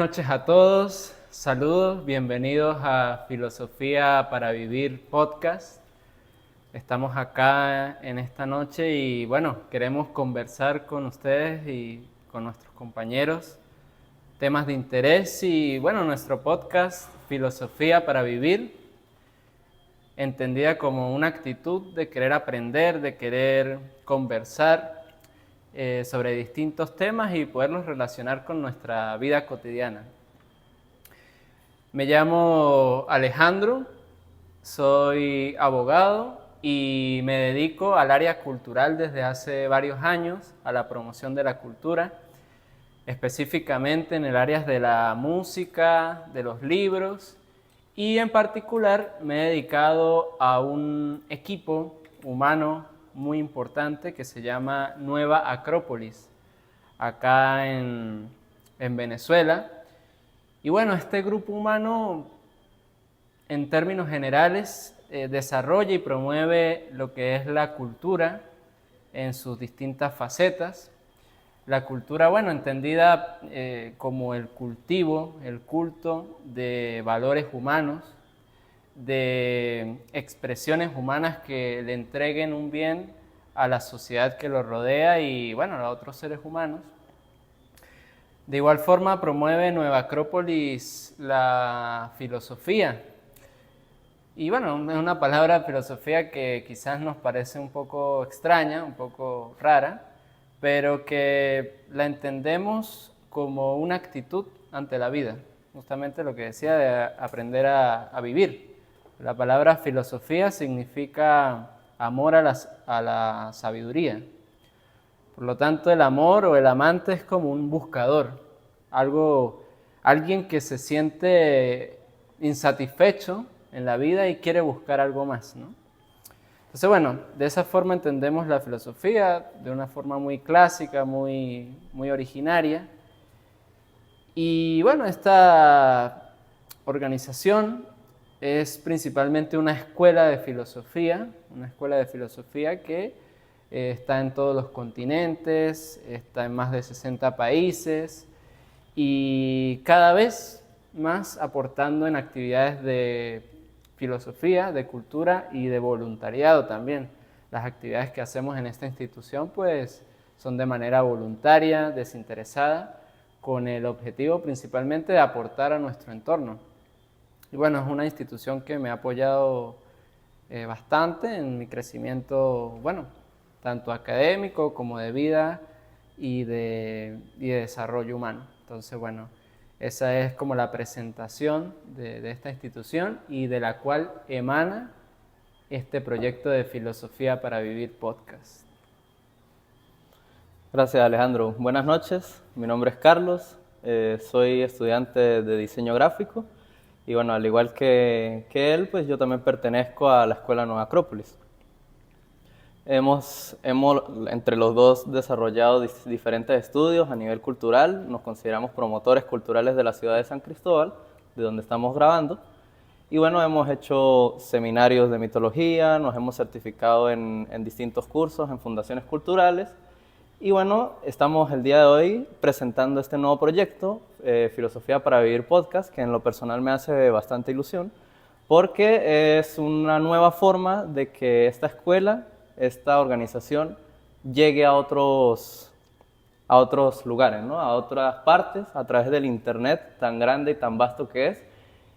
noches a todos, saludos, bienvenidos a Filosofía para Vivir podcast. Estamos acá en esta noche y bueno, queremos conversar con ustedes y con nuestros compañeros temas de interés y bueno, nuestro podcast Filosofía para Vivir, entendida como una actitud de querer aprender, de querer conversar sobre distintos temas y poderlos relacionar con nuestra vida cotidiana. Me llamo Alejandro, soy abogado y me dedico al área cultural desde hace varios años, a la promoción de la cultura, específicamente en el área de la música, de los libros, y en particular me he dedicado a un equipo humano muy importante que se llama Nueva Acrópolis, acá en Venezuela. Y bueno, este grupo humano, en términos generales, desarrolla y promueve lo que es la cultura en sus distintas facetas. La cultura, bueno, entendida como el cultivo, el culto de valores humanos, de expresiones humanas que le entreguen un bien a la sociedad que lo rodea y, bueno, a otros seres humanos. De igual forma, promueve Nueva Acrópolis la filosofía. Y bueno, es una palabra filosofía que quizás nos parece un poco extraña, un poco rara, pero que la entendemos como una actitud ante la vida. Justamente lo que decía de aprender a vivir. La palabra filosofía significa amor a la sabiduría. Por lo tanto, el amor o el amante es como un buscador, alguien que se siente insatisfecho en la vida y quiere buscar algo más, ¿no? Entonces, bueno, de esa forma entendemos la filosofía, de una forma muy clásica, muy originaria. Y bueno, esta organización es principalmente una escuela de filosofía que está en todos los continentes, está en más de 60 países y cada vez más aportando en actividades de filosofía, de cultura y de voluntariado también. Las actividades que hacemos en esta institución pues son de manera voluntaria, desinteresada, con el objetivo principalmente de aportar a nuestro entorno. Y bueno, es una institución que me ha apoyado bastante en mi crecimiento, bueno, tanto académico como de vida y de desarrollo humano. Entonces, bueno, esa es como la presentación de esta institución y de la cual emana este proyecto de Filosofía para Vivir podcast. Gracias, Alejandro. Buenas noches, mi nombre es Carlos, soy estudiante de diseño gráfico y bueno, al igual que él, pues yo también pertenezco a la Escuela Nueva Acrópolis. Hemos entre los dos desarrollado diferentes estudios a nivel cultural, nos consideramos promotores culturales de la ciudad de San Cristóbal, de donde estamos grabando, y bueno, hemos hecho seminarios de mitología, nos hemos certificado en distintos cursos, en fundaciones culturales, y bueno, estamos el día de hoy presentando este nuevo proyecto, Filosofía para Vivir podcast, que en lo personal me hace bastante ilusión, porque es una nueva forma de que esta escuela, esta organización, llegue a otros lugares, ¿no? A otras partes, a través del internet tan grande y tan vasto que es.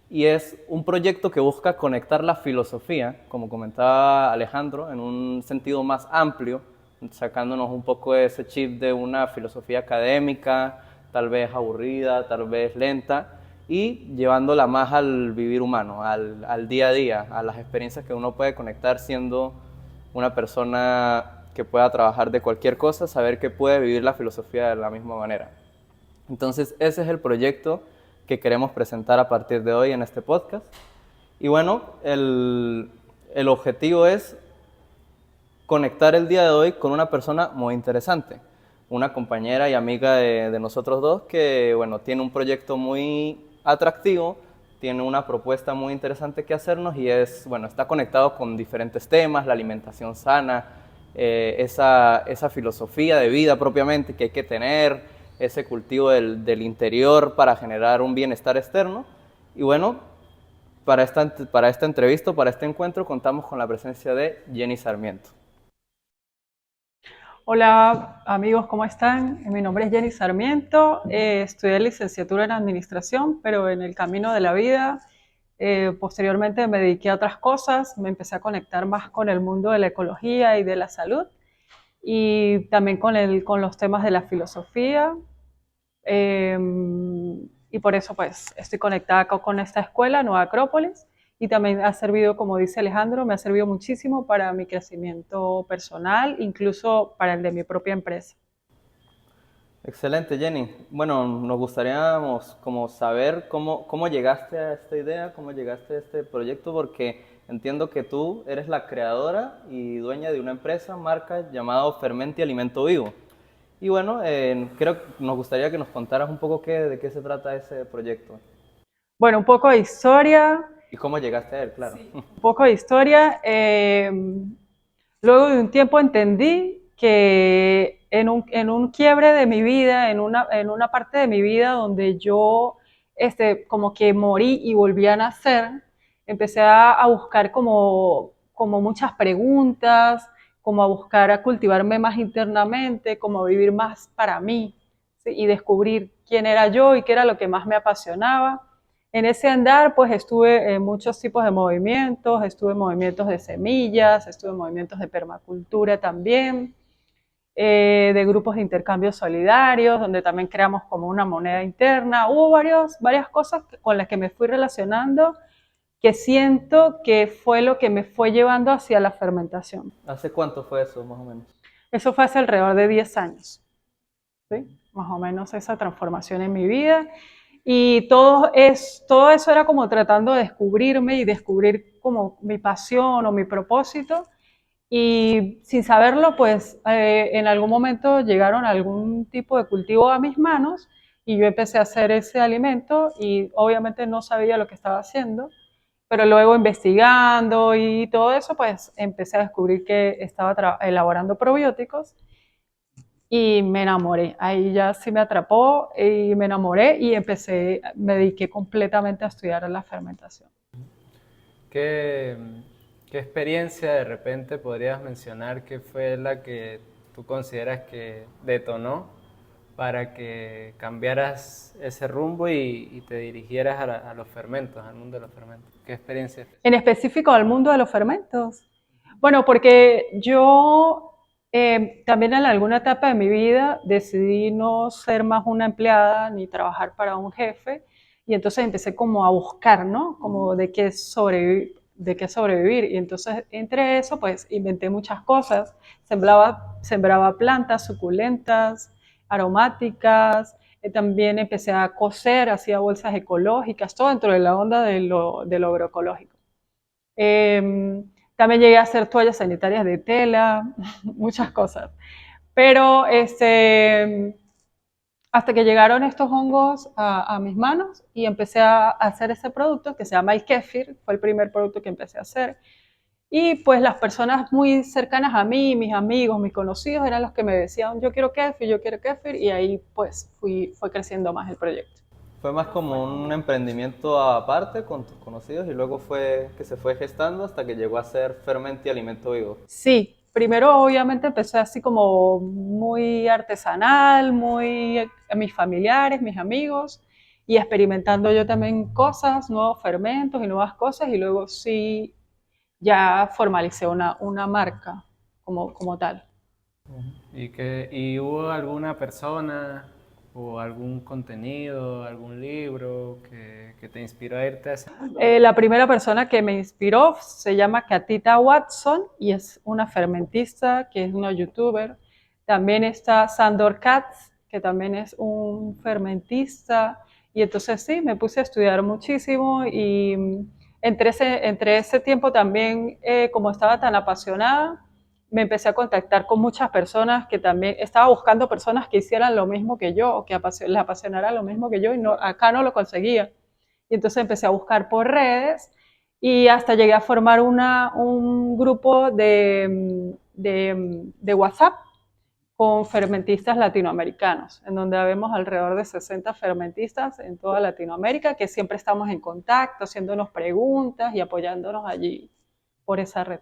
Y es un proyecto que busca conectar la filosofía, como comentaba Alejandro, en un sentido más amplio, sacándonos un poco de ese chip de una filosofía académica, tal vez aburrida, tal vez lenta, y llevándola más al vivir humano, al día a día, a las experiencias que uno puede conectar siendo una persona que pueda trabajar de cualquier cosa, saber que puede vivir la filosofía de la misma manera. Entonces, ese es el proyecto que queremos presentar a partir de hoy en este podcast. Y bueno, el objetivo es conectar el día de hoy con una persona muy interesante, una compañera y amiga de nosotros dos que, bueno, tiene un proyecto muy atractivo, tiene una propuesta muy interesante que hacernos y es, bueno, está conectado con diferentes temas, la alimentación sana, esa filosofía de vida propiamente que hay que tener, ese cultivo del interior para generar un bienestar externo. Y bueno, para esta entrevista, para este encuentro, contamos con la presencia de Jenny Sarmiento. Hola amigos, ¿cómo están? Mi nombre es Jenny Sarmiento, estudié licenciatura en Administración, pero en el camino de la vida, posteriormente me dediqué a otras cosas, me empecé a conectar más con el mundo de la ecología y de la salud, y también con los temas de la filosofía, eh, y por eso pues estoy conectada con esta escuela, Nueva Acrópolis, y también ha servido, como dice Alejandro, me ha servido muchísimo para mi crecimiento personal, incluso para el de mi propia empresa. Excelente, Jenny. Bueno, nos gustaría como saber cómo llegaste a esta idea, cómo llegaste a este proyecto, porque entiendo que tú eres la creadora y dueña de una empresa, marca llamada Fermenti Alimento Vivo. Y bueno, creo que nos gustaría que nos contaras un poco de qué se trata ese proyecto. Bueno, un poco de historia. Y cómo llegaste a él, claro. Sí. Un poco de historia. Luego de un tiempo entendí que en un quiebre de mi vida, en una parte de mi vida donde yo como que morí y volví a nacer, empecé a buscar como muchas preguntas, como a buscar a cultivarme más internamente, como a vivir más para mí, ¿sí? Y descubrir quién era yo y qué era lo que más me apasionaba. En ese andar, pues estuve en muchos tipos de movimientos, estuve en movimientos de semillas, estuve en movimientos de permacultura también, de grupos de intercambio solidarios, donde también creamos como una moneda interna. Hubo varias cosas con las que me fui relacionando que siento que fue lo que me fue llevando hacia la fermentación. ¿Hace cuánto fue eso, más o menos? Eso fue hace alrededor de 10 años, ¿sí? Más o menos esa transformación en mi vida. Y todo eso era como tratando de descubrirme y descubrir como mi pasión o mi propósito. Y sin saberlo, pues en algún momento llegaron algún tipo de cultivo a mis manos y yo empecé a hacer ese alimento y obviamente no sabía lo que estaba haciendo, pero luego investigando y todo eso, pues empecé a descubrir que estaba elaborando probióticos y me enamoré. Ahí ya sí me atrapó y me enamoré y me dediqué completamente a estudiar la fermentación. ¿Qué, qué experiencia de repente podrías mencionar que fue la que tú consideras que detonó para que cambiaras ese rumbo y te dirigieras a los fermentos, al mundo de los fermentos? ¿Qué experiencia? En específico al mundo de los fermentos. Bueno, porque yo también en alguna etapa de mi vida decidí no ser más una empleada ni trabajar para un jefe y entonces empecé como a buscar, ¿no? Como de qué sobrevivir. Y entonces entre eso pues inventé muchas cosas, sembraba plantas suculentas, aromáticas, también empecé a coser, hacía bolsas ecológicas, todo dentro de la onda de lo agroecológico. Eh, También llegué a hacer toallas sanitarias de tela, muchas cosas. Pero hasta que llegaron estos hongos a mis manos y empecé a hacer ese producto que se llama el kéfir, fue el primer producto que empecé a hacer. Y pues las personas muy cercanas a mí, mis amigos, mis conocidos, eran los que me decían, yo quiero kéfir, y ahí pues fue creciendo más el proyecto. Fue más como un emprendimiento aparte con tus conocidos y luego fue que se fue gestando hasta que llegó a ser Fermenti Alimento Vivo. Sí, primero obviamente empecé así como muy artesanal, muy mis familiares, mis amigos, y experimentando yo también cosas, nuevos fermentos y nuevas cosas, y luego sí ya formalicé una marca como tal. ¿Y hubo alguna persona o algún contenido, algún libro que te inspiró a irte a ese? La primera persona que me inspiró se llama Katita Watson y es una fermentista, que es una youtuber. También está Sandor Katz, que también es un fermentista. Y entonces sí, me puse a estudiar muchísimo y entre ese tiempo también, como estaba tan apasionada, me empecé a contactar con muchas personas que también estaba buscando personas que hicieran lo mismo que yo o que les apasionara lo mismo que yo y no, acá no lo conseguía. Y entonces empecé a buscar por redes y hasta llegué a formar un grupo de WhatsApp con fermentistas latinoamericanos, en donde habemos alrededor de 60 fermentistas en toda Latinoamérica, que siempre estamos en contacto, haciéndonos preguntas y apoyándonos allí por esa red.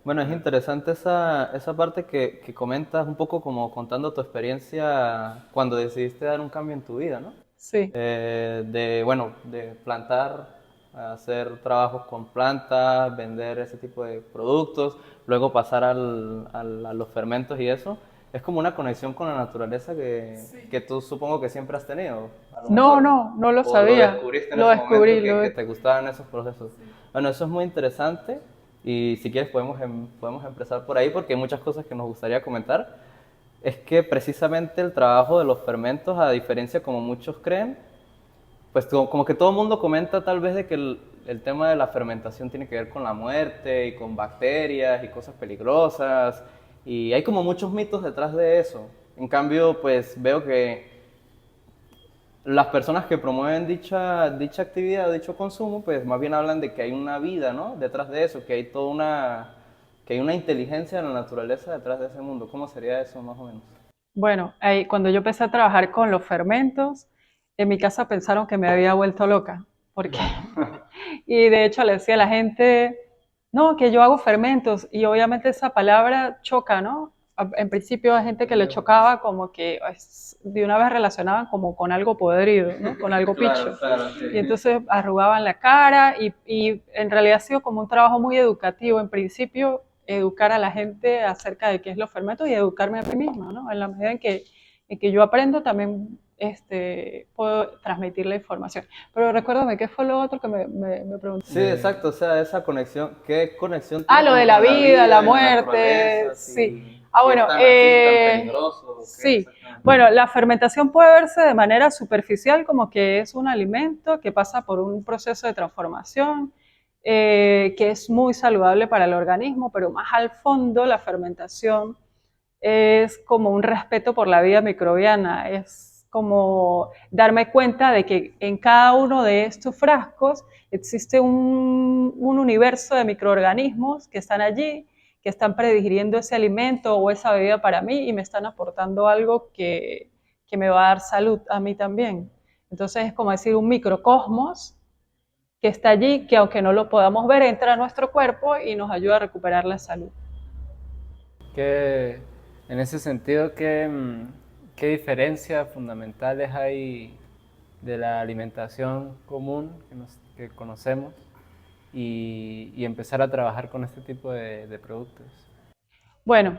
Bueno, es interesante esa parte que comentas, un poco como contando tu experiencia cuando decidiste dar un cambio en tu vida, ¿no? Sí. De plantar, hacer trabajos con plantas, vender ese tipo de productos, luego pasar a los fermentos y eso. Es como una conexión con la naturaleza que tú supongo que siempre has tenido, a lo No, mejor. no, no lo O lo sabía. descubriste en Lo ese momento descubrí, que te gustaban esos procesos. Bueno, eso es muy interesante y si quieres podemos empezar por ahí porque hay muchas cosas que nos gustaría comentar. Es que precisamente el trabajo de los fermentos, a diferencia como muchos creen, pues como que todo el mundo comenta tal vez de que el tema de la fermentación tiene que ver con la muerte y con bacterias y cosas peligrosas y hay como muchos mitos detrás de eso. En cambio, pues veo que las personas que promueven dicha actividad, dicho consumo, pues más bien hablan de que hay una vida, ¿no? Detrás de eso, que hay que hay una inteligencia de la naturaleza detrás de ese mundo. ¿Cómo sería eso más o menos? Bueno, ahí, cuando yo empecé a trabajar con los fermentos, en mi casa pensaron que me había vuelto loca, porque, y de hecho le decía a la gente, no, que yo hago fermentos, y obviamente esa palabra choca, ¿no? En principio hay gente que le chocaba como que de una vez relacionaban como con algo podrido, ¿no? Con algo picho. Claro, sí. Y entonces arrugaban la cara y en realidad ha sido como un trabajo muy educativo. En principio, educar a la gente acerca de qué es los fermentos y educarme a mí misma, ¿no? En la medida en que yo aprendo, también puedo transmitir la información. Pero recuérdame, ¿qué fue lo otro que me Sí, preguntaste? exacto, o sea, esa conexión, ¿qué conexión Ah, tiene lo de como la con la vida, la vida y la muerte, naturaleza? sí. Si es Bueno, tan así, tan peligroso, ¿qué sí. exactamente? Bueno, la fermentación puede verse de manera superficial como que es un alimento que pasa por un proceso de transformación que es muy saludable para el organismo, pero más al fondo la fermentación es como un respeto por la vida microbiana, es como darme cuenta de que en cada uno de estos frascos existe un universo de microorganismos que están allí, que están predigiriendo ese alimento o esa bebida para mí y me están aportando algo que me va a dar salud a mí también. Entonces es como decir un microcosmos que está allí, que aunque no lo podamos ver, entra a nuestro cuerpo y nos ayuda a recuperar la salud. Que, en ese sentido, ¿qué diferencias fundamentales hay de la alimentación común que conocemos y empezar a trabajar con este tipo de productos? Bueno,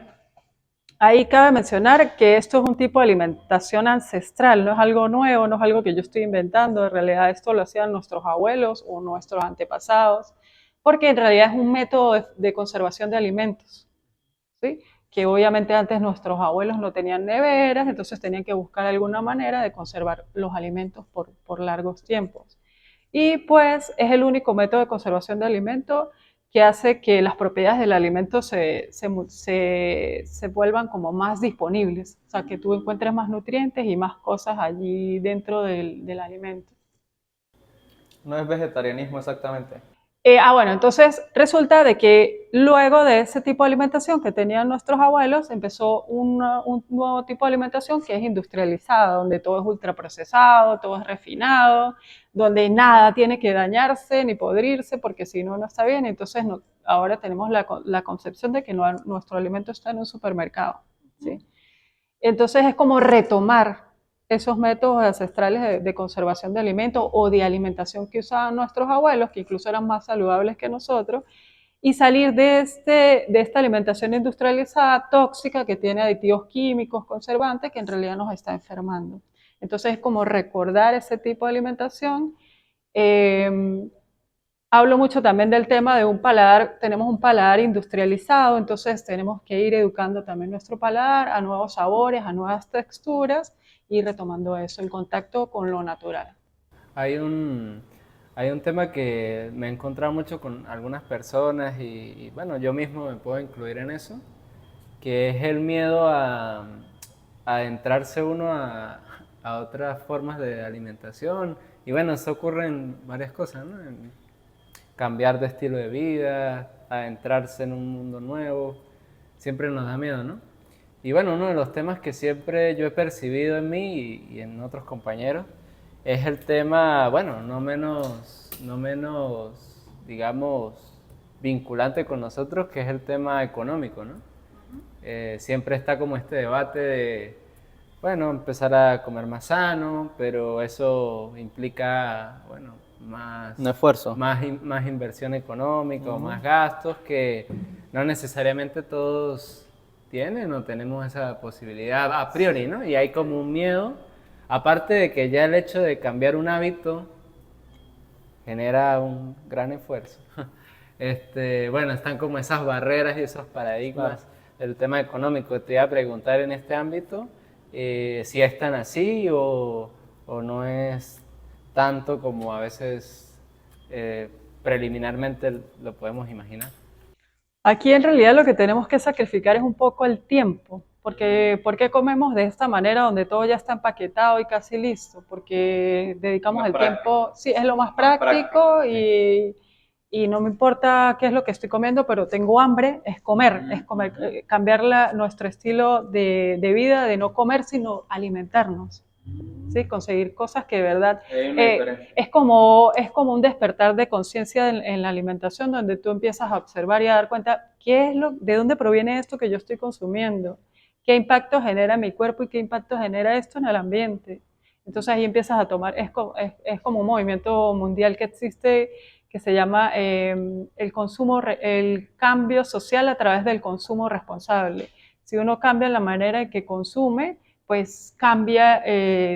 ahí cabe mencionar que esto es un tipo de alimentación ancestral, no es algo nuevo, no es algo que yo estoy inventando, en realidad esto lo hacían nuestros abuelos o nuestros antepasados, porque en realidad es un método de conservación de alimentos, ¿sí? Que obviamente antes nuestros abuelos no tenían neveras, entonces tenían que buscar alguna manera de conservar los alimentos por largos tiempos. Y pues es el único método de conservación de alimentos que hace que las propiedades del alimento se vuelvan como más disponibles, o sea, que tú encuentres más nutrientes y más cosas allí dentro del alimento. No es vegetarianismo exactamente. Bueno, entonces resulta de que luego de ese tipo de alimentación que tenían nuestros abuelos, empezó un nuevo tipo de alimentación que es industrializada, donde todo es ultraprocesado, todo es refinado, donde nada tiene que dañarse ni podrirse, porque si no, no está bien. Entonces ahora tenemos la concepción de que nuestro alimento está en un supermercado, ¿sí? Entonces es como retomar esos métodos ancestrales de conservación de alimentos o de alimentación que usaban nuestros abuelos, que incluso eran más saludables que nosotros, y salir de esta alimentación industrializada tóxica que tiene aditivos químicos, conservantes, que en realidad nos está enfermando. Entonces es como recordar ese tipo de alimentación. Eh, Hablo mucho también del tema de un paladar, tenemos un paladar industrializado, entonces tenemos que ir educando también nuestro paladar a nuevos sabores, a nuevas texturas y retomando eso, el contacto con lo natural. Hay un, hay un tema que me he encontrado mucho con algunas personas bueno, yo mismo me puedo incluir en eso, que es el miedo a adentrarse uno a otras formas de alimentación. Y bueno, eso ocurre en varias cosas, ¿no? En cambiar de estilo de vida, adentrarse en un mundo nuevo, siempre nos da miedo, ¿no? Y bueno, uno de los temas que siempre yo he percibido en mí y en otros compañeros es el tema, bueno, no menos, digamos, vinculante con nosotros, que es el tema económico, ¿no? Siempre está como este debate de, bueno, empezar a comer más sano, pero eso implica, bueno, Un esfuerzo. más inversión económica o más gastos que no necesariamente todos tienen o tenemos esa posibilidad a priori, ¿no? Y hay como un miedo, aparte de que ya el hecho de cambiar un hábito genera un gran esfuerzo. Bueno, están como esas barreras y esos paradigmas del tema económico. Te iba a preguntar en este ámbito si es tan así o no es tanto como a veces preliminarmente lo podemos imaginar. Aquí en realidad lo que tenemos que sacrificar es un poco el tiempo, porque ¿por qué comemos de esta manera donde todo ya está empaquetado y casi listo? Porque dedicamos el tiempo, sí, es lo más práctico y no me importa qué es lo que estoy comiendo, pero tengo hambre, es comer, cambiar nuestro estilo de vida, de no comer, sino alimentarnos. ¿Sí? Conseguir cosas que de verdad es como un despertar de conciencia en la alimentación donde tú empiezas a observar y a dar cuenta de dónde proviene esto que yo estoy consumiendo, qué impacto genera en mi cuerpo y qué impacto genera esto en el ambiente. Entonces ahí empiezas a tomar, es como un movimiento mundial que existe que se llama el cambio social a través del consumo responsable. Si uno cambia la manera en que consume, pues cambia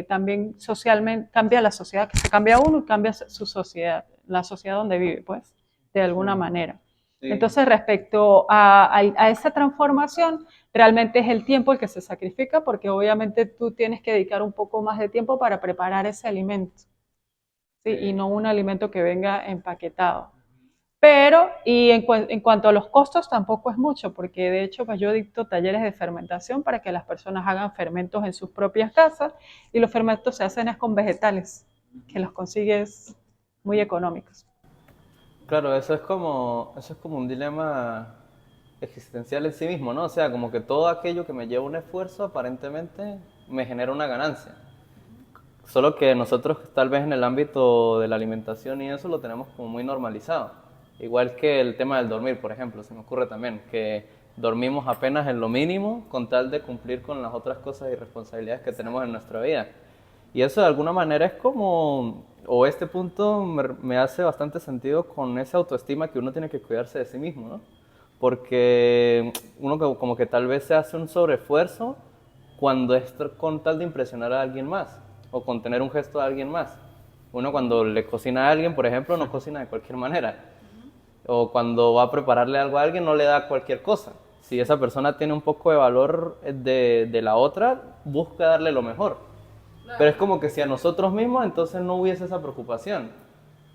también socialmente, cambia la sociedad, que se cambia uno y cambia su sociedad, la sociedad donde vive, pues, de alguna manera. Sí. Entonces, respecto a esa transformación, realmente es el tiempo el que se sacrifica, porque obviamente tú tienes que dedicar un poco más de tiempo para preparar ese alimento, ¿sí? Y no un alimento que venga empaquetado. Pero, en cuanto a los costos, tampoco es mucho, porque de hecho pues yo dicto talleres de fermentación para que las personas hagan fermentos en sus propias casas y los fermentos se hacen es con vegetales, que los consigues muy económicos. Claro, eso es como un dilema existencial en sí mismo, ¿no? O sea, como que todo aquello que me lleva un esfuerzo aparentemente me genera una ganancia. Solo que nosotros tal vez en el ámbito de la alimentación y eso lo tenemos como muy normalizado. Igual que el tema del dormir, por ejemplo, se me ocurre también que dormimos apenas en lo mínimo con tal de cumplir con las otras cosas y responsabilidades que tenemos en nuestra vida. Y eso de alguna manera es como, o este punto me hace bastante sentido con esa autoestima que uno tiene que cuidarse de sí mismo, ¿no? Porque uno como que tal vez se hace un sobreesfuerzo cuando es con tal de impresionar a alguien más o con tener un gesto a alguien más. Uno cuando le cocina a alguien, por ejemplo, no cocina de cualquier manera. O cuando va a prepararle algo a alguien, no le da cualquier cosa. Si esa persona tiene un poco de valor de la otra, busca darle lo mejor. Pero es como que si a nosotros mismos entonces no hubiese esa preocupación.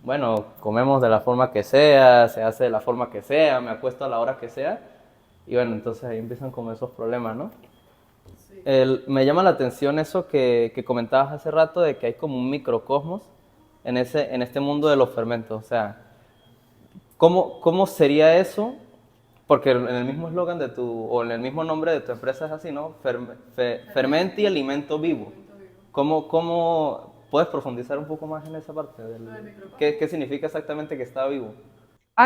Bueno, comemos de la forma que sea, se hace de la forma que sea, me acuesto a la hora que sea. Y bueno, entonces ahí empiezan como esos problemas, ¿no? Me llama la atención eso que comentabas hace rato de que hay como un microcosmos en este mundo de los fermentos. O sea, ¿cómo sería eso? Porque en el mismo eslogan o en el mismo nombre de tu empresa es así, ¿no? Fermenti alimento vivo. ¿Cómo puedes profundizar un poco más en esa parte? ¿Qué significa exactamente que está vivo?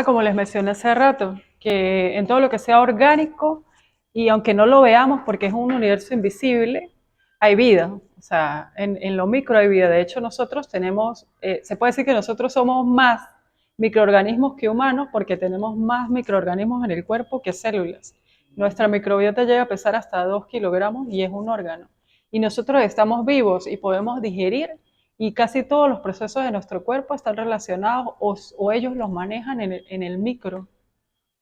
Como les mencioné hace rato, que en todo lo que sea orgánico, y aunque no lo veamos porque es un universo invisible, hay vida. O sea, en lo micro hay vida. De hecho, nosotros tenemos, se puede decir que nosotros somos más microorganismos que humanos porque tenemos más microorganismos en el cuerpo que células. Nuestra microbiota llega a pesar hasta 2 kilogramos y es un órgano. Y nosotros estamos vivos y podemos digerir y casi todos los procesos de nuestro cuerpo están relacionados o ellos los manejan en el micro. O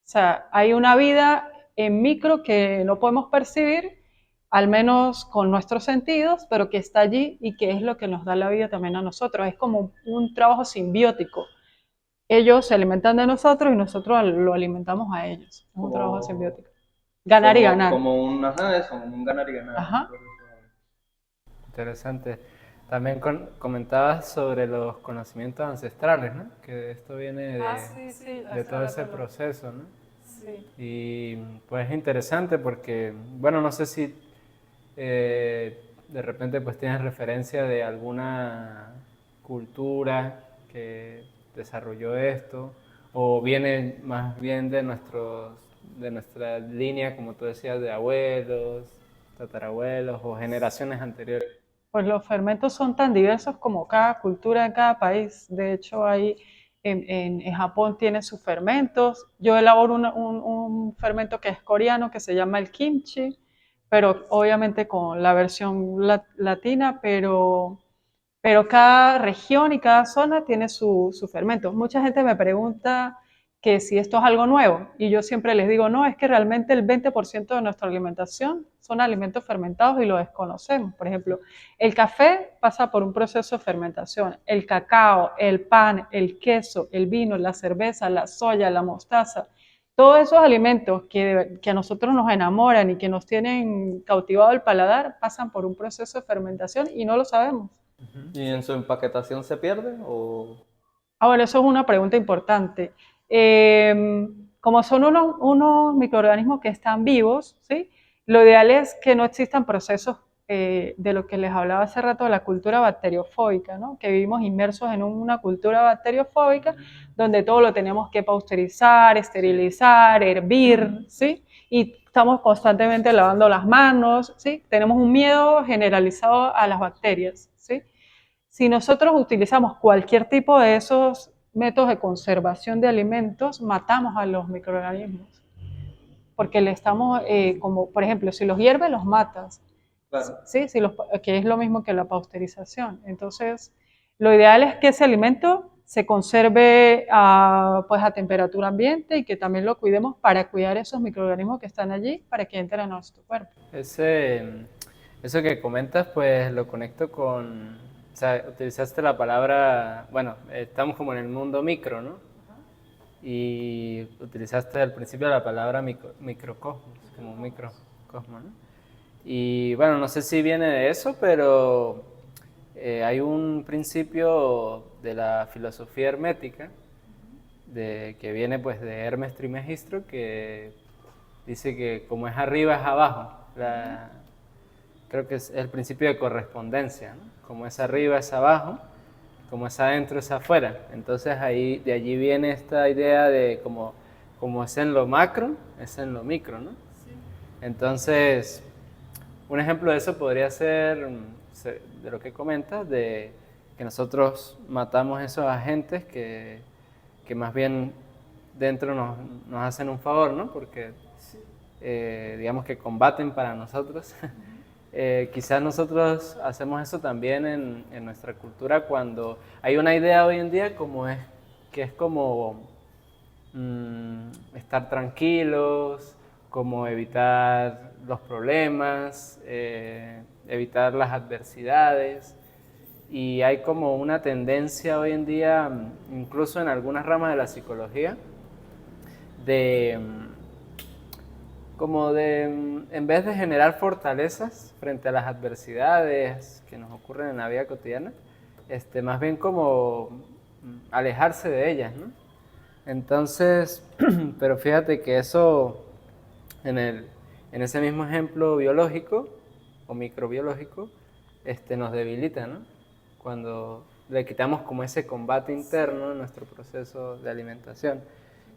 sea, hay una vida en micro que no podemos percibir, al menos con nuestros sentidos, pero que está allí y que es lo que nos da la vida también a nosotros. Es como un trabajo simbiótico. Ellos se alimentan de nosotros y nosotros lo alimentamos a ellos. Es un trabajo simbiótico. Ganar y ganar. Como un ganar y ganar. Ajá. Interesante. También comentabas sobre los conocimientos ancestrales, ¿no? Que esto viene de todo ese proceso, ¿no? Y pues es interesante porque, bueno, no sé si de repente pues tienes referencia de alguna cultura que desarrolló esto, o viene más bien de nuestra línea, como tú decías, de abuelos, tatarabuelos o generaciones anteriores. Pues los fermentos son tan diversos como cada cultura en cada país. De hecho, en Japón tiene sus fermentos. Yo elaboro un fermento que es coreano que se llama el kimchi, pero obviamente con la versión latina, pero cada región y cada zona tiene su fermento. Mucha gente me pregunta que si esto es algo nuevo y yo siempre les digo, no, es que realmente el 20% de nuestra alimentación son alimentos fermentados y lo desconocemos. Por ejemplo, el café pasa por un proceso de fermentación, el cacao, el pan, el queso, el vino, la cerveza, la soya, la mostaza. Todos esos alimentos que a nosotros nos enamoran y que nos tienen cautivado el paladar pasan por un proceso de fermentación y no lo sabemos. ¿Y en su empaquetación se pierde o...? Ah, bueno, eso es una pregunta importante. Como son unos microorganismos que están vivos, ¿sí? Lo ideal es que no existan procesos de lo que les hablaba hace rato de la cultura bacteriofóbica, ¿no? Que vivimos inmersos en una cultura bacteriofóbica donde todo lo tenemos que pasteurizar, esterilizar, hervir, ¿sí? Y estamos constantemente lavando las manos, ¿sí? Tenemos un miedo generalizado a las bacterias, ¿sí? Si nosotros utilizamos cualquier tipo de esos métodos de conservación de alimentos, matamos a los microorganismos. Porque le estamos, como por ejemplo, si los hierves, los matas. Claro. ¿Sí? Que es lo mismo que la pasteurización. Entonces, lo ideal es que ese alimento se conserve pues a temperatura ambiente y que también lo cuidemos para cuidar esos microorganismos que están allí para que entren a nuestro cuerpo. Eso que comentas, pues lo conecto con, o sea, utilizaste la palabra, bueno, estamos como en el mundo micro, ¿no? Y utilizaste al principio la palabra microcosmos, como microcosmos, ¿no? Y bueno, no sé si viene de eso, pero hay un principio de la filosofía hermética que viene pues de Hermes Trismegistro, que dice que como es arriba es abajo. Creo que es el principio de correspondencia, ¿no? Como es arriba es abajo, como es adentro es afuera. Entonces de allí viene esta idea de como es en lo macro, es en lo micro, ¿no? Sí. Entonces, un ejemplo de eso podría ser, de lo que comentas, de que nosotros matamos esos agentes que más bien dentro nos hacen un favor, ¿no? Porque digamos que combaten para nosotros. Quizás nosotros hacemos eso también en nuestra cultura cuando hay una idea hoy en día que es como estar tranquilos, como evitar los problemas, evitar las adversidades. Y hay como una tendencia hoy en día, incluso en algunas ramas de la psicología, en vez de generar fortalezas frente a las adversidades que nos ocurren en la vida cotidiana, más bien como alejarse de ellas, ¿no? Entonces, pero fíjate que eso, en ese mismo ejemplo biológico o microbiológico, nos debilita, ¿no? Cuando le quitamos como ese combate interno en nuestro proceso de alimentación.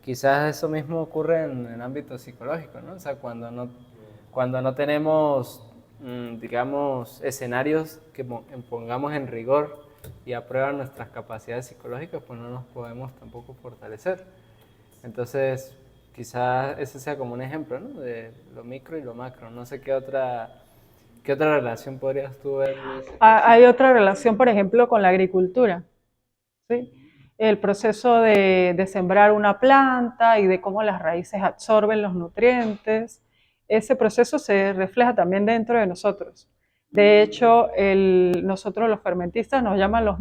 Quizás eso mismo ocurre en el ámbito psicológico, ¿no? O sea, cuando no tenemos, digamos, escenarios que pongamos en rigor y a prueba nuestras capacidades psicológicas, pues no nos podemos tampoco fortalecer. Entonces, quizás ese sea como un ejemplo, ¿no? De lo micro y lo macro. No sé qué otra relación podrías tú ver. Hay otra relación, por ejemplo, con la agricultura, ¿sí? El proceso de sembrar una planta y de cómo las raíces absorben los nutrientes. Ese proceso se refleja también dentro de nosotros. De hecho, nosotros los fermentistas nos llaman los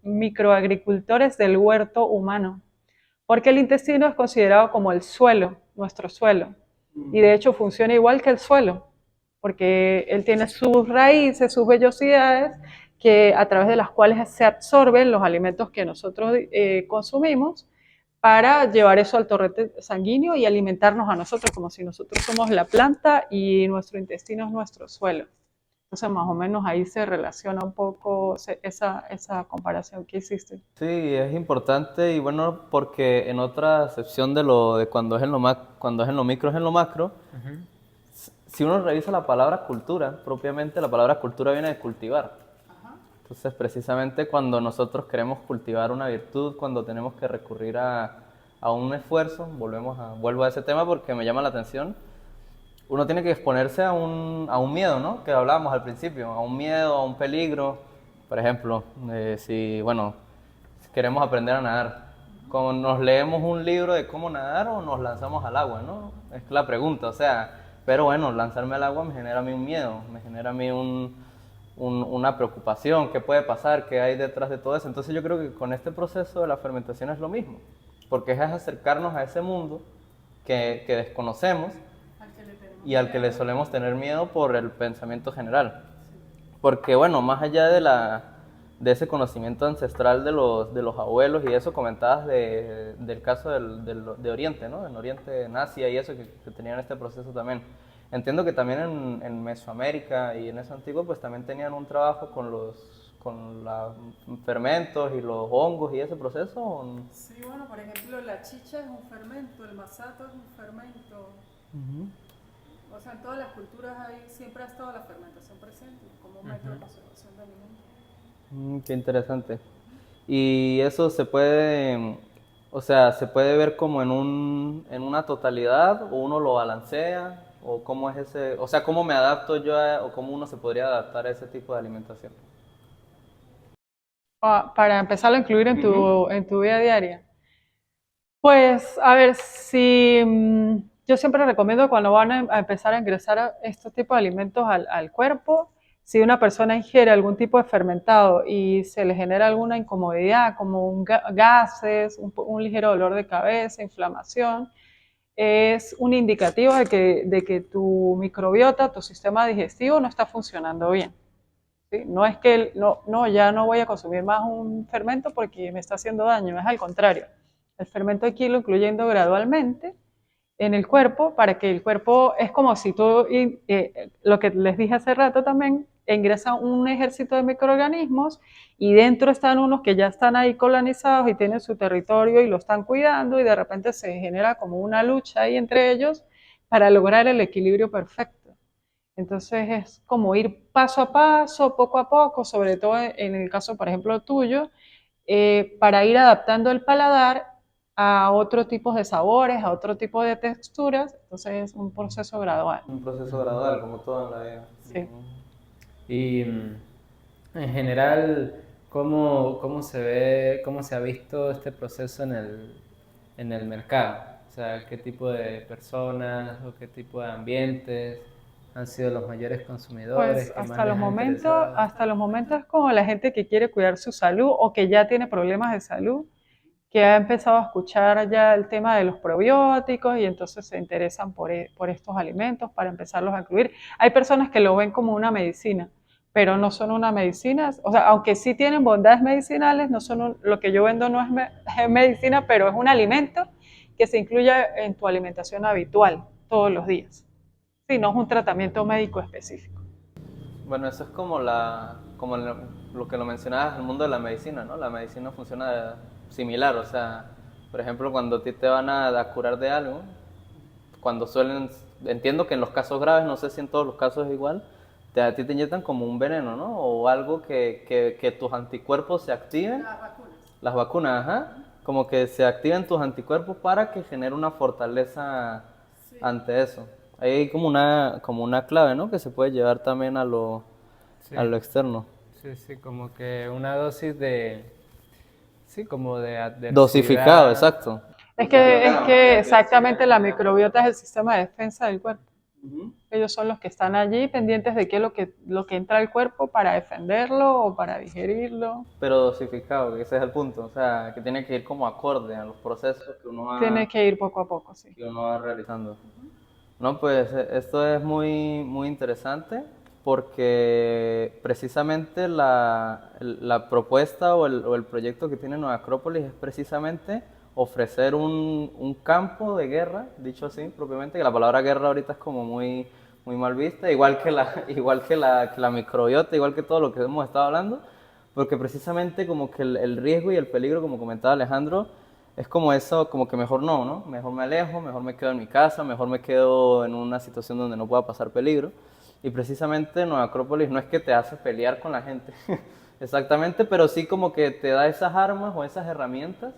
microagricultores del huerto humano, porque el intestino es considerado como el suelo, nuestro suelo, y de hecho funciona igual que el suelo, porque él tiene sus raíces, sus vellosidades, a través de las cuales se absorben los alimentos que nosotros consumimos para llevar eso al torrente sanguíneo y alimentarnos a nosotros como si nosotros somos la planta y nuestro intestino es nuestro suelo. Entonces, más o menos ahí se relaciona un poco esa comparación que hiciste. Sí, es importante y bueno, porque en otra acepción de cuando es en cuando es en lo micro es en lo macro, si uno revisa la palabra cultura, propiamente la palabra cultura viene de cultivar. Entonces, precisamente cuando nosotros queremos cultivar una virtud, cuando tenemos que recurrir a un esfuerzo, vuelvo a ese tema porque me llama la atención, uno tiene que exponerse a un miedo, ¿no? Que hablábamos al principio, a un miedo, a un peligro. Por ejemplo, si queremos aprender a nadar, como nos leemos un libro de cómo nadar o nos lanzamos al agua, ¿no? Es la pregunta, o sea, pero bueno, lanzarme al agua me genera a mí un miedo, me genera a mí una preocupación, qué puede pasar, qué hay detrás de todo eso. Entonces yo creo que con este proceso de la fermentación es lo mismo, porque es acercarnos a ese mundo que desconocemos y al que le solemos tener miedo por el pensamiento general. Porque bueno, más allá de ese conocimiento ancestral de los abuelos y eso, comentabas del caso de Oriente, ¿no? En Oriente, en Asia y eso, que tenían este proceso también. Entiendo que también en Mesoamérica y en ese antiguo, pues también tenían un trabajo con los fermentos y los hongos y ese proceso. ¿O? Sí, bueno, por ejemplo, la chicha es un fermento, el masato es un fermento. O sea, en todas las culturas siempre ha estado la fermentación presente como un método de conservación de alimentos. Qué interesante. Y eso se puede, o sea, se puede ver como en una totalidad, o uno lo balancea, o cómo es o sea, cómo me adapto yo o cómo uno se podría adaptar a ese tipo de alimentación. Para empezar a incluir en tu vida diaria. Pues, a ver, si yo siempre recomiendo cuando van a empezar a ingresar estos tipos de alimentos al cuerpo, si una persona ingiere algún tipo de fermentado y se le genera alguna incomodidad, como gases, un ligero dolor de cabeza, inflamación, es un indicativo de que tu microbiota, tu sistema digestivo no está funcionando bien. ¿Sí? No es que ya no voy a consumir más un fermento porque me está haciendo daño, es al contrario. El fermento hay que irlo incluyendo gradualmente en el cuerpo para que el cuerpo, es como si tú, lo que les dije hace rato también, ingresa un ejército de microorganismos y dentro están unos que ya están ahí colonizados y tienen su territorio y lo están cuidando y de repente se genera como una lucha ahí entre ellos para lograr el equilibrio perfecto. Entonces es como ir paso a paso, poco a poco, sobre todo en el caso, por ejemplo, tuyo, para ir adaptando el paladar a otro tipo de sabores, a otro tipo de texturas. Entonces es un proceso gradual. Un proceso gradual, como todo en la vida. Sí. Y en general, ¿cómo se ve, cómo se ha visto este proceso en el mercado? O sea, ¿qué tipo de personas o qué tipo de ambientes han sido los mayores consumidores? Pues ¿Qué más les ha interesado? hasta los momentos es como la gente que quiere cuidar su salud o que ya tiene problemas de salud, que ha empezado a escuchar ya el tema de los probióticos y entonces se interesan por estos alimentos para empezarlos a incluir. Hay personas que lo ven como una medicina, pero no son una medicina, o sea, aunque sí tienen bondades medicinales, no son lo que yo vendo no es medicina, pero es un alimento que se incluye en tu alimentación habitual todos los días. Sí, no es un tratamiento médico específico. Bueno, eso es como lo que lo mencionabas, el mundo de la medicina, ¿no? La medicina funciona similar, o sea, por ejemplo, cuando a ti te van a curar de algo, entiendo que en los casos graves, no sé si en todos los casos es igual, a ti te inyectan como un veneno, ¿no? O algo que tus anticuerpos se activen. Las vacunas. Las vacunas, ajá. Como que se activen tus anticuerpos para que genere una fortaleza ante eso. Ahí hay como una clave, ¿no? Que se puede llevar también Sí, a lo externo. sí, sí, como que una dosis de, sí, como de Dosificado, adversidad. exacto. Es que exactamente la microbiota es el sistema de defensa del cuerpo. Ellos son los que están allí pendientes de qué es lo que entra al cuerpo para defenderlo o para digerirlo. Pero dosificado, que ese es el punto. O sea, que tiene que ir como acorde a los procesos Tiene que ir poco a poco, sí. que uno va realizando. No, pues esto es muy interesante porque precisamente la propuesta o el proyecto que tiene Nueva Acrópolis es precisamente ofrecer un campo de guerra, dicho así propiamente, que la palabra guerra ahorita es como muy, muy mal vista, igual que la microbiota, igual que todo lo que hemos estado hablando, porque precisamente como que el riesgo y el peligro, como comentaba Alejandro, es como eso, como que mejor no, ¿no? Mejor me alejo, mejor me quedo en mi casa, mejor me quedo en una situación donde no pueda pasar peligro. Y precisamente Nueva Acrópolis no es que te hace pelear con la gente, exactamente, pero sí como que te da esas armas o esas herramientas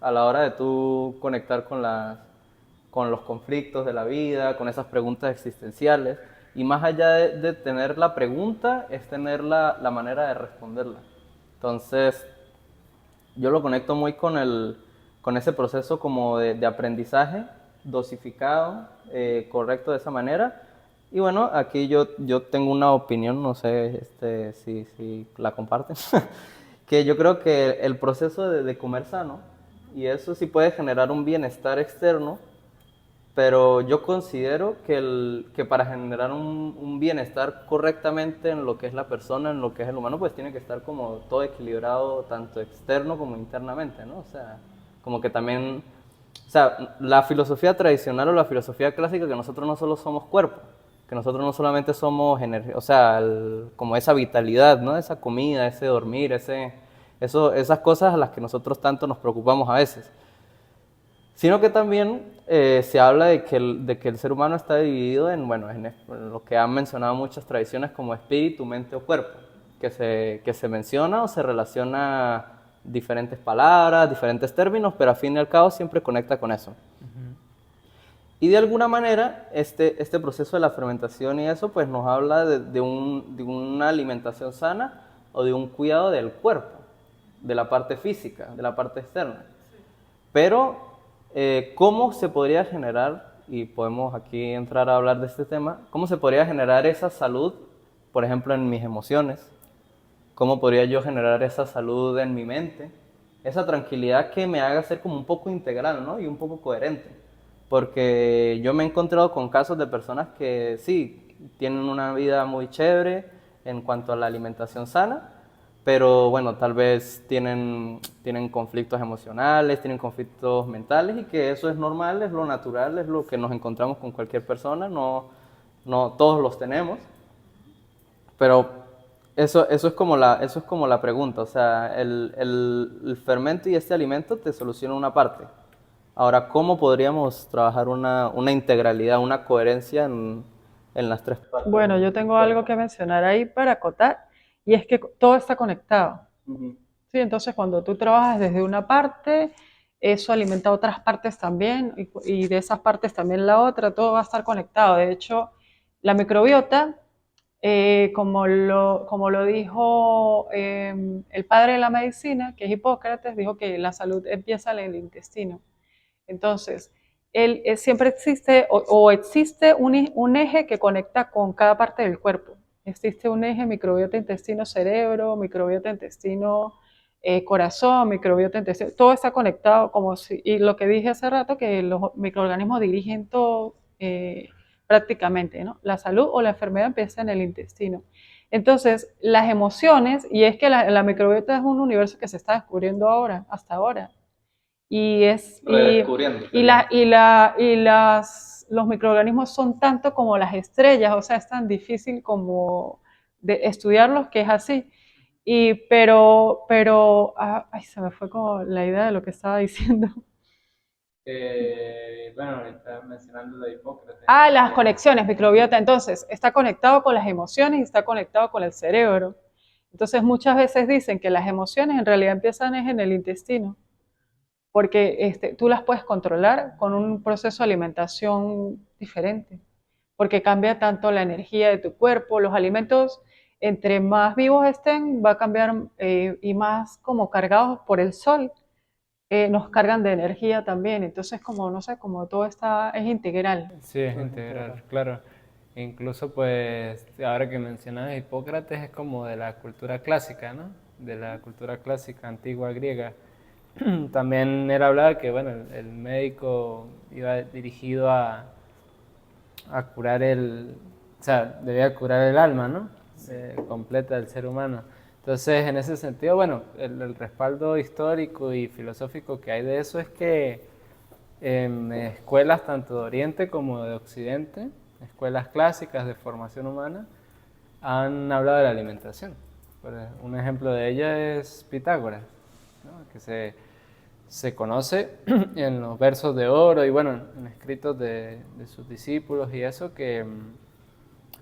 a la hora de tú conectar con los conflictos de la vida, con esas preguntas existenciales. Y más allá de tener la pregunta, es tener la manera de responderla. Entonces, yo lo conecto muy con ese proceso como de aprendizaje dosificado, correcto de esa manera. Y bueno, aquí yo tengo una opinión, no sé si la comparten, que yo creo que el proceso de comer sano, y eso sí puede generar un bienestar externo, pero yo considero que para generar un bienestar correctamente en lo que es la persona, en lo que es el humano, pues tiene que estar como todo equilibrado, tanto externo como internamente, ¿no? O sea, como que también, o sea, la filosofía tradicional o la filosofía clásica, que nosotros no solo somos cuerpo, que nosotros no solamente somos energía, o sea, como esa vitalidad, ¿no? Esa comida, ese dormir, esas cosas a las que nosotros tanto nos preocupamos a veces, sino que también se habla de que el ser humano está dividido en, bueno, en lo que han mencionado muchas tradiciones como espíritu, mente o cuerpo, que se menciona o se relaciona diferentes palabras, diferentes términos, pero al fin y al cabo siempre conecta con eso. Y de alguna manera, este proceso de la fermentación y eso, pues nos habla de una alimentación sana o de un cuidado del cuerpo, de la parte física, de la parte externa. Pero, ¿cómo se podría generar, y podemos aquí entrar a hablar de este tema, cómo se podría generar esa salud, por ejemplo, en mis emociones? ¿Cómo podría yo generar esa salud en mi mente? Esa tranquilidad que me haga ser como un poco integral, ¿no? Y un poco coherente. Porque yo me he encontrado con casos de personas que sí, tienen una vida muy chévere en cuanto a la alimentación sana, pero bueno, tal vez tienen conflictos emocionales, tienen conflictos mentales, y que eso es normal, es lo natural, es lo que nos encontramos con cualquier persona, no todos los tenemos, pero eso es como la pregunta, o sea, el fermento y este alimento te solucionan una parte. Ahora, ¿cómo podríamos trabajar una integralidad, una coherencia en las tres partes? Bueno, yo tengo algo que mencionar ahí para acotar, y es que todo está conectado. Ujú. ¿Sí? Entonces, cuando tú trabajas desde una parte, eso alimenta otras partes también, y de esas partes también la otra, todo va a estar conectado. De hecho, la microbiota, como lo dijo el padre de la medicina, que es Hipócrates, dijo que la salud empieza en el intestino. Entonces, siempre existe o existe un eje que conecta con cada parte del cuerpo. Existe un eje microbiota intestino-cerebro, microbiota intestino corazón, microbiota intestino, todo está conectado como si, y lo que dije hace rato, que los microorganismos dirigen todo prácticamente, ¿no? La salud o la enfermedad empieza en el intestino. Entonces, las emociones, y es que la microbiota es un universo que se está descubriendo ahora, hasta ahora, Redescubriendo. los microorganismos son tanto como las estrellas, o sea, es tan difícil como de estudiarlos que es así. Ay, se me fue como la idea de lo que estaba diciendo. Bueno, estaba mencionando lo de Hipócrates. Ah, las conexiones, microbiota. Entonces, está conectado con las emociones y está conectado con el cerebro. Entonces, muchas veces dicen que las emociones en realidad empiezan en el intestino, porque tú las puedes controlar con un proceso de alimentación diferente, porque cambia tanto la energía de tu cuerpo, los alimentos, entre más vivos estén, va a cambiar, y más como cargados por el sol, nos cargan de energía también. Entonces, como no sé, como todo es integral. Sí, es integral, claro. Incluso, pues, ahora que mencionas Hipócrates, es como de la cultura clásica, ¿no? De la cultura clásica antigua griega. También era hablar que, bueno, el médico iba dirigido a curar o sea, debía curar el alma, ¿no? Completa del ser humano. Entonces, en ese sentido, bueno, el respaldo histórico y filosófico que hay de eso es que en escuelas tanto de Oriente como de Occidente, escuelas clásicas de formación humana, han hablado de la alimentación. Un ejemplo de ella es Pitágoras, ¿no? Que se conoce en los versos de oro y bueno, en escritos de sus discípulos y eso, que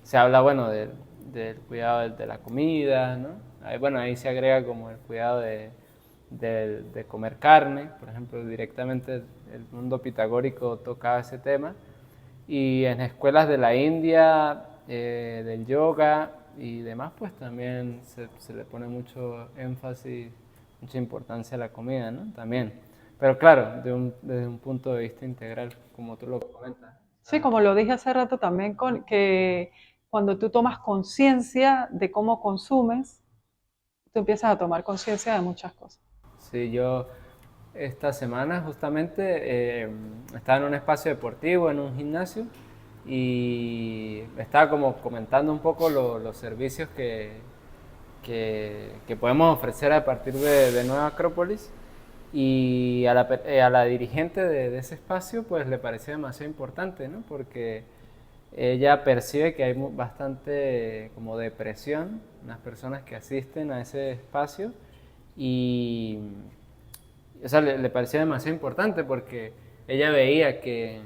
se habla, bueno, del cuidado de la comida, ¿no? Bueno, ahí se agrega como el cuidado de comer carne, por ejemplo, directamente el mundo pitagórico tocaba ese tema. Y en escuelas de la India, del yoga y demás, pues también se le pone mucho énfasis, mucha importancia a la comida, ¿no? También. Pero claro, desde un punto de vista integral, como tú lo comentas. Sí, como lo dije hace rato también, que cuando tú tomas conciencia de cómo consumes, tú empiezas a tomar conciencia de muchas cosas. Sí, yo esta semana justamente estaba en un espacio deportivo, en un gimnasio, y estaba como comentando un poco los servicios que podemos ofrecer a partir de Nueva Acrópolis. Y a la dirigente de ese espacio pues le pareció demasiado importante, ¿no? Porque ella percibe que hay bastante como depresión en las personas que asisten a ese espacio y o sea, le parecía demasiado importante porque ella veía que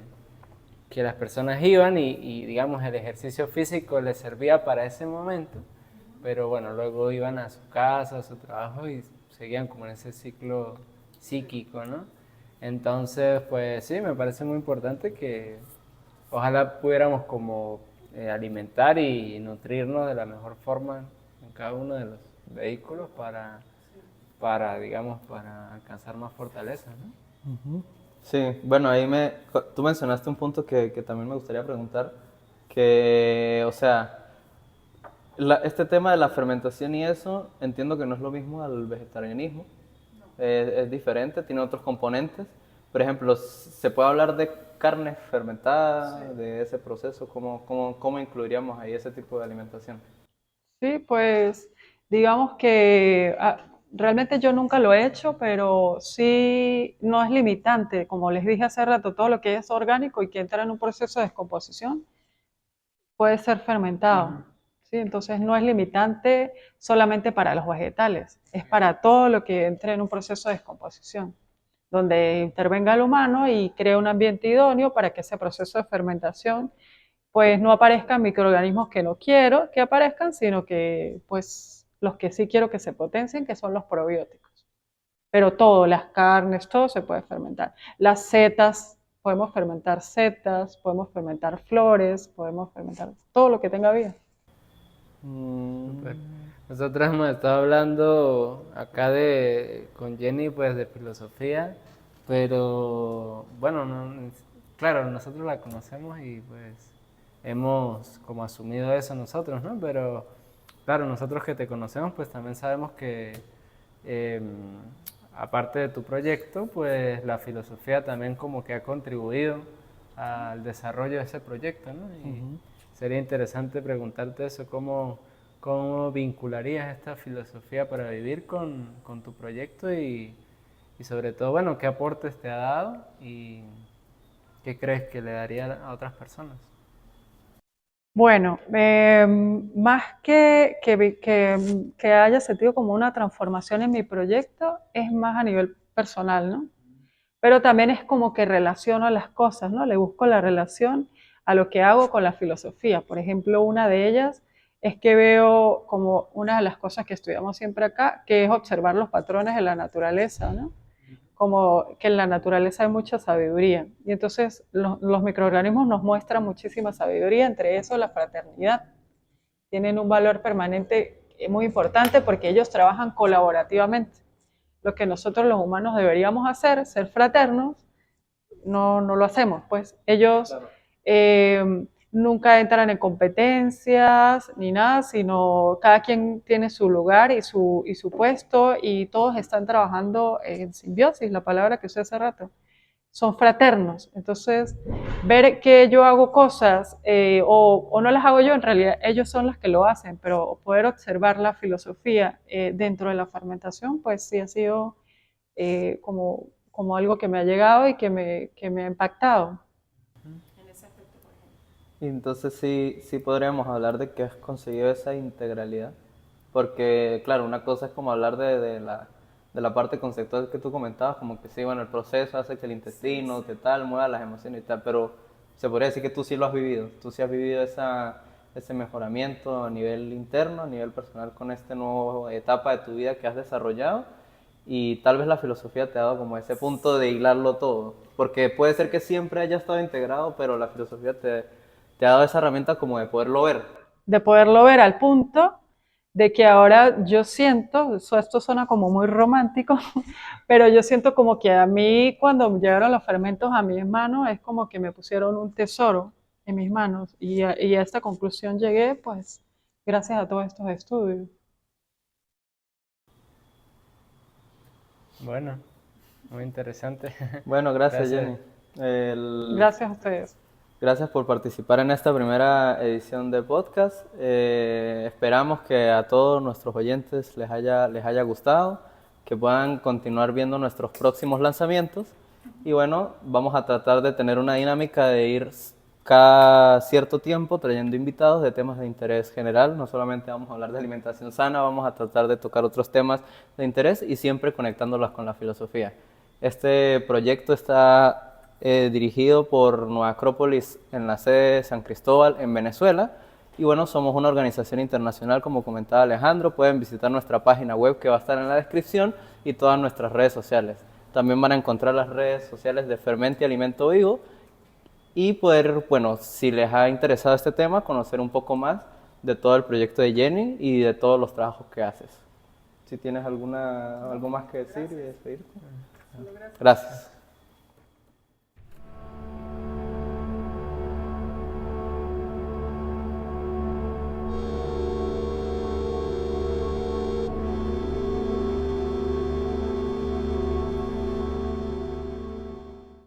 las personas iban y, digamos, el ejercicio físico les servía para ese momento, pero bueno, luego iban a su casa, a su trabajo y seguían como en ese ciclo psíquico, ¿no? Entonces, pues sí, me parece muy importante que ojalá pudiéramos como alimentar y nutrirnos de la mejor forma en cada uno de los vehículos para digamos, para alcanzar más fortaleza, ¿no? Sí, bueno, tú mencionaste un punto que también me gustaría preguntar, que, o sea, este tema de la fermentación y eso, entiendo que no es lo mismo al vegetarianismo, es diferente, tiene otros componentes. Por ejemplo, ¿se puede hablar de carne fermentada, de ese proceso? ¿Cómo incluiríamos ahí ese tipo de alimentación? Sí, pues digamos que realmente yo nunca lo he hecho, pero sí no es limitante. Como les dije hace rato, todo lo que es orgánico y que entra en un proceso de descomposición puede ser fermentado. ¿Sí? Entonces no es limitante solamente para los vegetales, es para todo lo que entre en un proceso de descomposición, donde intervenga el humano y crea un ambiente idóneo para que ese proceso de fermentación pues no aparezcan microorganismos que no quiero que aparezcan, sino que pues los que sí quiero que se potencien, que son los probióticos. Pero todo, las carnes, todo se puede fermentar. Las setas, podemos fermentar flores, podemos fermentar todo lo que tenga vida. Súper. Nosotros hemos estado hablando acá con Jenny pues de filosofía, pero bueno, claro, nosotros la conocemos y pues hemos como asumido eso nosotros, ¿no? Pero claro, nosotros que te conocemos pues también sabemos que em, aparte de tu proyecto, pues la filosofía también como que ha contribuido al desarrollo de ese proyecto, ¿no? Y sería interesante preguntarte eso, cómo vincularías esta filosofía para vivir con tu proyecto y sobre todo, bueno, qué aportes te ha dado y qué crees que le daría a otras personas. Bueno, más que haya sentido como una transformación en mi proyecto, es más a nivel personal, ¿no? Pero también es como que relaciono las cosas, ¿no? Le busco la relación a lo que hago con la filosofía. Por ejemplo, una de ellas es que veo como una de las cosas que estudiamos siempre acá, que es observar los patrones de la naturaleza, ¿no? Como que en la naturaleza hay mucha sabiduría. Y entonces los microorganismos nos muestran muchísima sabiduría, entre eso la fraternidad. Tienen un valor permanente muy importante porque ellos trabajan colaborativamente. Lo que nosotros los humanos deberíamos hacer, ser fraternos, no lo hacemos. Pues ellos nunca entran en competencias ni nada, sino cada quien tiene su lugar y su puesto y todos están trabajando en simbiosis, la palabra que usé hace rato. son fraternos. Entonces, ver que yo hago cosas o no las hago yo, en realidad ellos son los que lo hacen, pero poder observar la filosofía dentro de la fermentación, pues sí ha sido como algo que me ha llegado y que me ha impactado. En ese aspecto, por ejemplo. Y entonces sí podríamos hablar de que has conseguido esa integralidad, porque claro, una cosa es como hablar de la parte conceptual que tú comentabas, como que sí, bueno, el proceso hace que el intestino, que tal, mueva las emociones y tal, pero se podría decir que tú sí lo has vivido, tú sí has vivido ese mejoramiento a nivel interno, a nivel personal con esta nueva etapa de tu vida que has desarrollado, y tal vez la filosofía te ha dado como ese punto de hilarlo todo, porque puede ser que siempre haya estado integrado, pero la filosofía te ha dado esa herramienta como de poderlo ver. De poderlo ver al punto de que ahora yo siento, esto suena como muy romántico, pero yo siento como que a mí cuando llegaron los fermentos a mis manos es como que me pusieron un tesoro en mis manos y a esta conclusión llegué pues gracias a todos estos estudios. Bueno, muy interesante. Bueno, gracias Gracias. Jenny. El- Gracias a ustedes. Gracias por participar en esta primera edición de podcast. Esperamos que a todos nuestros oyentes les haya gustado, que puedan continuar viendo nuestros próximos lanzamientos. Y bueno, vamos a tratar de tener una dinámica de ir cada cierto tiempo trayendo invitados de temas de interés general. No solamente vamos a hablar de alimentación sana, vamos a tratar de tocar otros temas de interés y siempre conectándolas con la filosofía. Este proyecto está dirigido por Nueva Acrópolis en la sede de San Cristóbal en Venezuela. Y bueno, somos una organización internacional, como comentaba Alejandro. Pueden visitar nuestra página web que va a estar en la descripción y todas nuestras redes sociales. También van a encontrar las redes sociales de Fermenti Alimento Vivo y poder, bueno, si les ha interesado este tema, conocer un poco más de todo el proyecto de Jenny y de todos los trabajos que haces. Si tienes algo más que decir y despedirte. Solo gracias. Gracias.